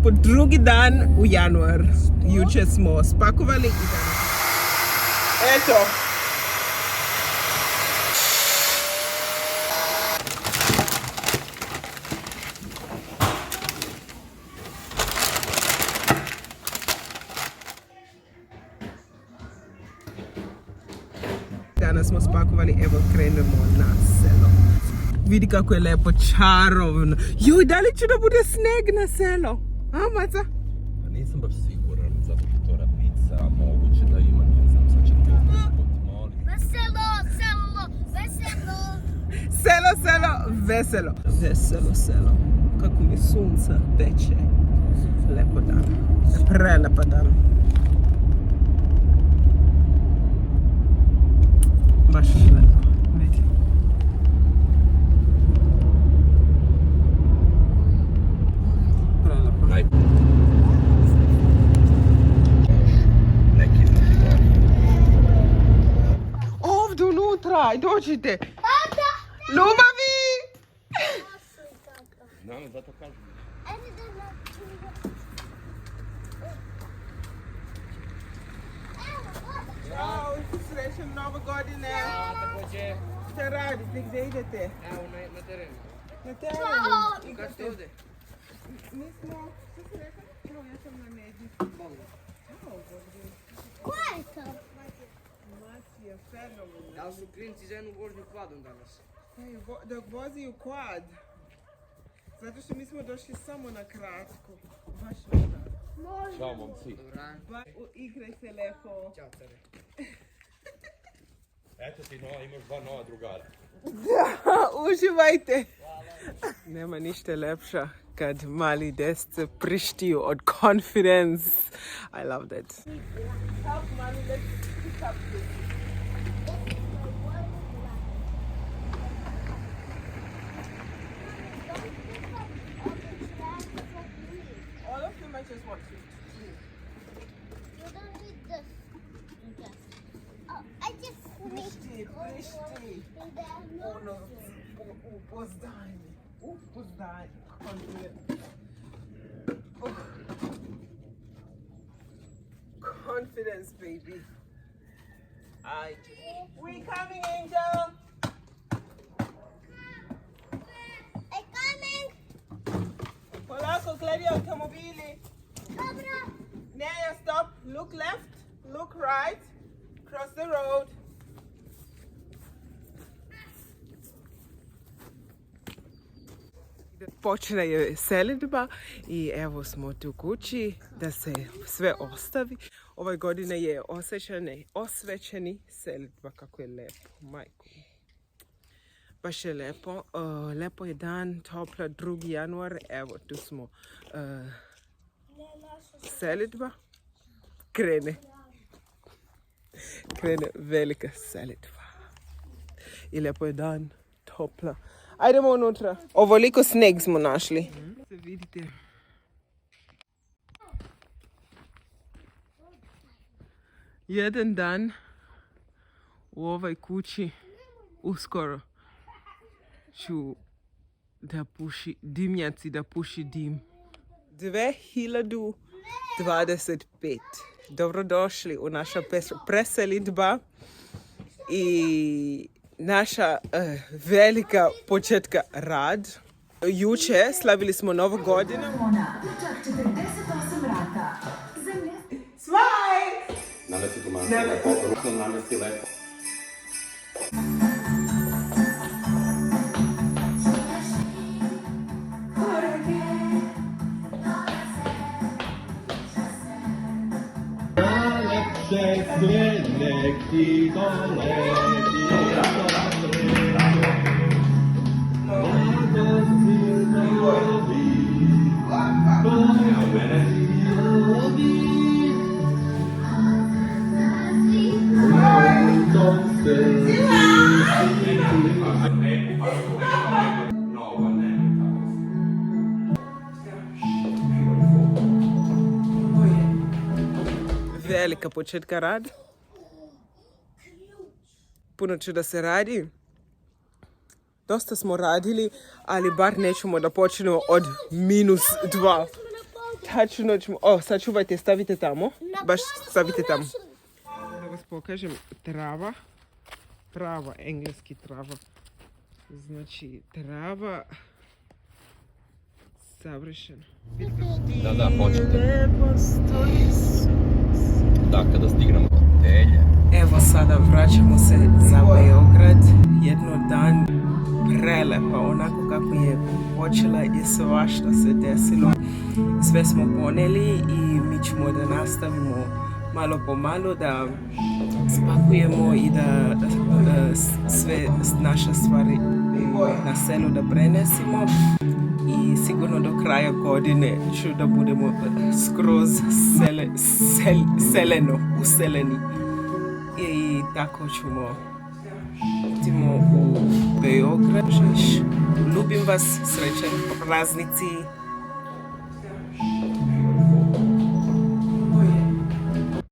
po drugi dan u januar. Juče smo spakovali i danas. Eto. Danas smo spakovali, evo krenemo na selo. Vidi kako je lepo, čarovno. Joj, da li će da bude sneg na selo? A, Maca? Pa nisam baš siguran, zato što to rapica, moguće da ima, ne znam, sad će to molim. Veselo, selo, veselo. Selo, selo, veselo. Veselo, selo. Kako mi sunca peče. Lepo dan. Prelepa dan. Baš lepo. Vidi. Prelepo. Neki znači Ovdje unutra, dođite. Ljubavi! znam, zato kažem. Ćao, srećan Nove godine. Također, Šta radite, gdje idete? evo na terenu. Na terenu. Kad ste ovdje? Mi smo, što si rekao? Evo, ja sam na Neđi. Ko je to? Macija, fenomenalno. Da li su klinci za jednu vožnju kvadom danas? Dok vozi u quad. Zato što mi smo došli samo na kratko. Baš na kratko. Ćao, momci. Dobro. Igraj se lepo. Ćao, care. Eto ti nova, imaš dva nova drugara. Da, uživajte. Nema ništa lepša kad mali desce prištiju od confidence. I love that. Help, mommy, let's pick up this. All of them I just want to. You don't need this. Oh, I just Prišti, prišti. need Ono, upozdanje. Upozdanje. Confidence. Confidence, baby. We coming, Angel. I'm coming. Polako, gledi automobili. Dobra. Naya, stop. Look left. Look right. Cross the road. Počinje je selidba i evo smo tu kući da se sve ostavi. Ove godine je osvećeni selidba, kako je lepo, majko. Baš je lepo, lepo je dan, topla 2. januar, evo tu smo selidba, krene velika selidba. I lepo je dan, topla. Ajdemo unutra. Ovoliko sneg smo našli. Vidite. Jedan dan u ovoj kući uskoro ću da puši dimnjaci, da puši dim. 2025. Dobrodošli u naša preselidba i naša velika početka rad. Juče slavili smo Novu godinu. Smile! Namesti tu manjku lepo, ručno namesti lepo. Najlepsze sny, nek ti doleti. Velika početka rad. Puno će da se radi. Dosta smo radili, ali bar nećemo da počnemo od -2. tačno ćemo... O, sačuvajte, stavite tamo. Baš stavite tamo. Da vas pokažem, trava. Prava, engleski trava. Znači, trava... Savršeno. Da, hoćete. Da, kada stignemo hotelje. Evo sada vraćamo se za Beograd. Jedno dan Prelepa, onako kako je počela i svašta se desilo. Sve smo poneli i mi ćemo da nastavimo malo po malo, da spakujemo i da sve naše stvari na selu da prenesimo. I sigurno do kraja godine ću da budemo skroz useleni. I tako ćemo idemo u Beograd. Ljubim vas, srećan praznici.